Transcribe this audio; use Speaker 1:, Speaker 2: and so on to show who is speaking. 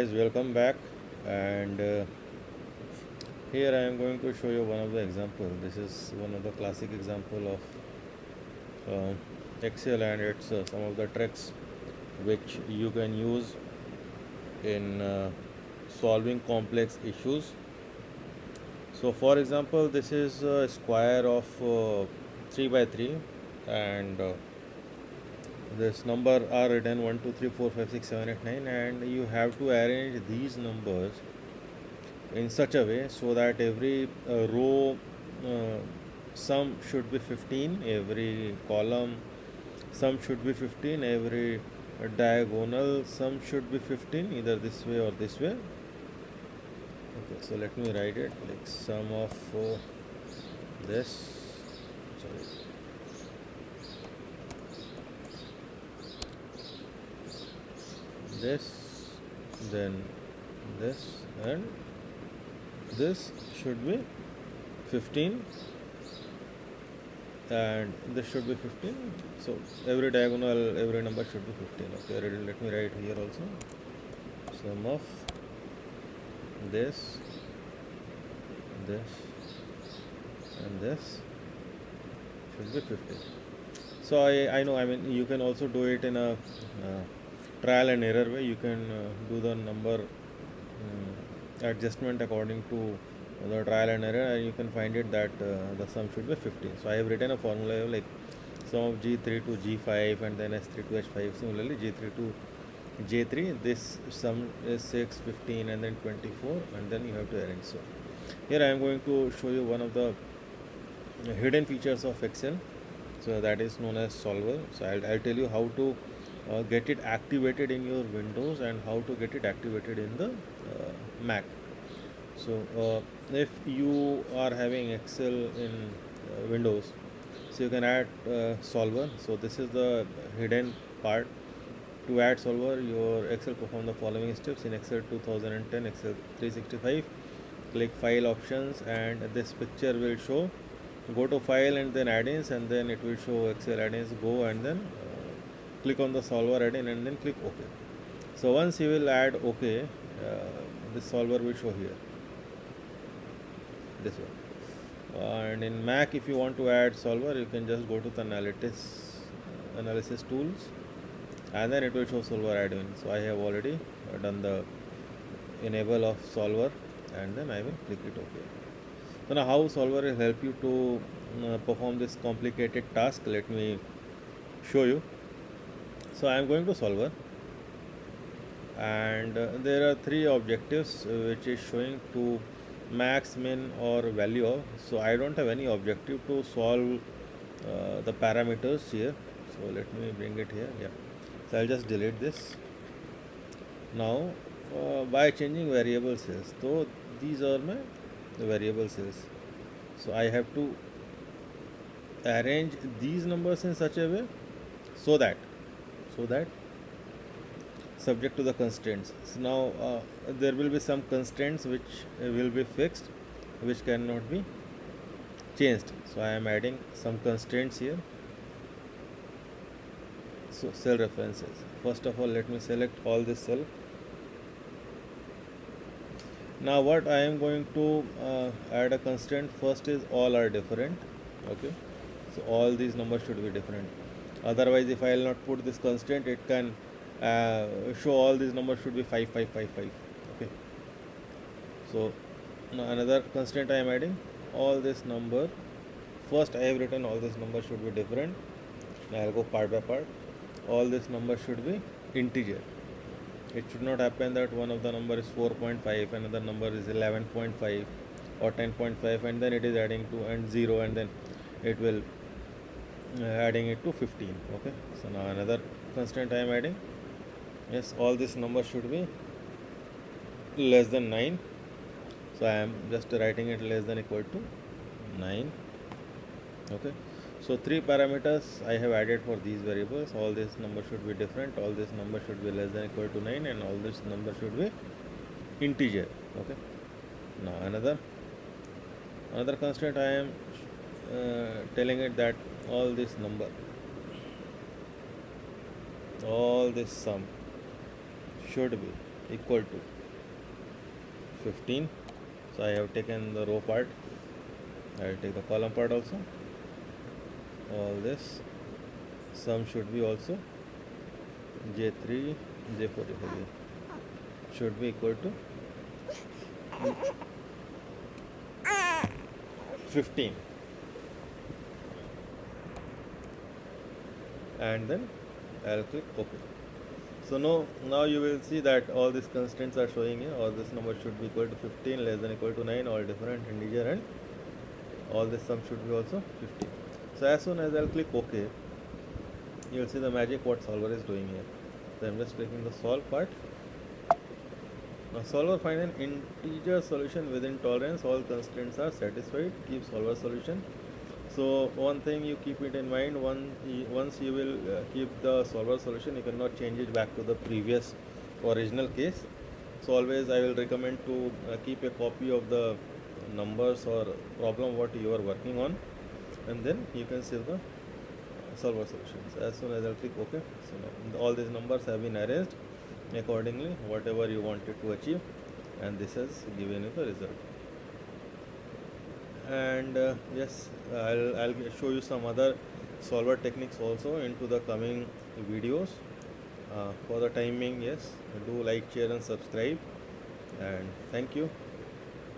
Speaker 1: Guys, welcome back, and here I am going to show you one of the example. This is one of the classic example of Excel, and it's some of the tricks which you can use in solving complex issues. So for example, this is a square of 3 by 3, and this number are written 1 2 3 4 5 6 7 8 9, and you have to arrange these numbers in such a way so that every row uh, sum should be 15, every column sum should be 15, every diagonal sum should be 15, either this way or this way. Okay, so let me write it like sum of this, sorry, this, then this, and this should be 15, and this should be 15. So every diagonal, every number should be 15. Okay, let me write here also sum of this, this, and this should be 15. So I know, I mean, you can also do it in a trial and error way. You can do the number adjustment according to the trial and error, and you can find it that the sum should be 15. So I have written a formula like sum of G3 to G5 and then S3 to H5. Similarly, G3 to J3, this sum is 6, 15, and then 24, and then you have to arrange. So here I am going to show you one of the hidden features of Excel. So that is known as solver. So I'll tell you how to get it activated in your Windows and how to get it activated in the Mac. So if you are having Excel in Windows, so you can add solver. So this is the hidden part. To add solver, your Excel perform the following steps in Excel 2010, Excel 365. Click file options, and this picture will show. Go to file and then add-ins, and then it will show Excel add-ins. Go and then click on the solver add-in and then click OK. So once you will add OK, this solver will show here, this one. And in Mac, if you want to add solver, you can just go to the analysis tools, and then it will show solver add-in. So I have already done the enable of solver, and then I will click it OK. So now how solver will help you to perform this complicated task, let me show you. So I am going to solver, and there are three objectives which is showing to max, min, or value of. So I don't have any objective to solve the parameters here. So let me bring it here. Yeah. So I'll just delete this. Now by changing variable cells, so these are my variable cells. So I have to arrange these numbers in such a way so that subject to the constraints. So now there will be some constraints which will be fixed, which cannot be changed. So I am adding some constraints here. So cell references. First of all, let me select all this cell. Now what I am going to add a constraint first is all are different. Okay, so all these numbers should be different. Otherwise, if I will not put this constraint, it can show all these numbers should be 5 5 5 5. Okay, so now another constraint I am adding, all this number, first I have written all this number should be different. Now I will go part by part. All this number should be integer. It should not happen that one of the number is 4.5, another number is 11.5 or 10.5, and then it is adding to and 0, and then it will adding it to 15. Okay, so now another constraint I am adding, yes, all this number should be less than 9. So I am just writing it less than equal to 9. Okay, so three parameters I have added for these variables. All this number should be different, all this number should be less than equal to 9, and all this number should be integer. Okay, now another constraint I am telling it that all this number, all this sum should be equal to 15. So I have taken the row part. I will take the column part also. All this sum should be also J3, J4, J4 should be equal to 15. And then I'll click OK. So now you will see that all these constraints are showing here. All this number should be equal to 15, less than equal to 9, all different integer, and all this sum should be also 15. So as soon as I'll click OK, you will see the magic what solver is doing here. So I'm just clicking the solve part. Now solver find an integer solution within tolerance. All constraints are satisfied. Keep solver solution. So one thing you keep it in mind, once you will keep the solver solution, you cannot change it back to the previous original case. So always I will recommend to keep a copy of the numbers or problem what you are working on, and then you can save the solver solutions. As soon as I click OK, so now all these numbers have been arranged accordingly, whatever you wanted to achieve, and this has given you the result. And yes, I'll show you some other solver techniques also into the coming videos. For the time being, yes, do like, share and subscribe, and thank you.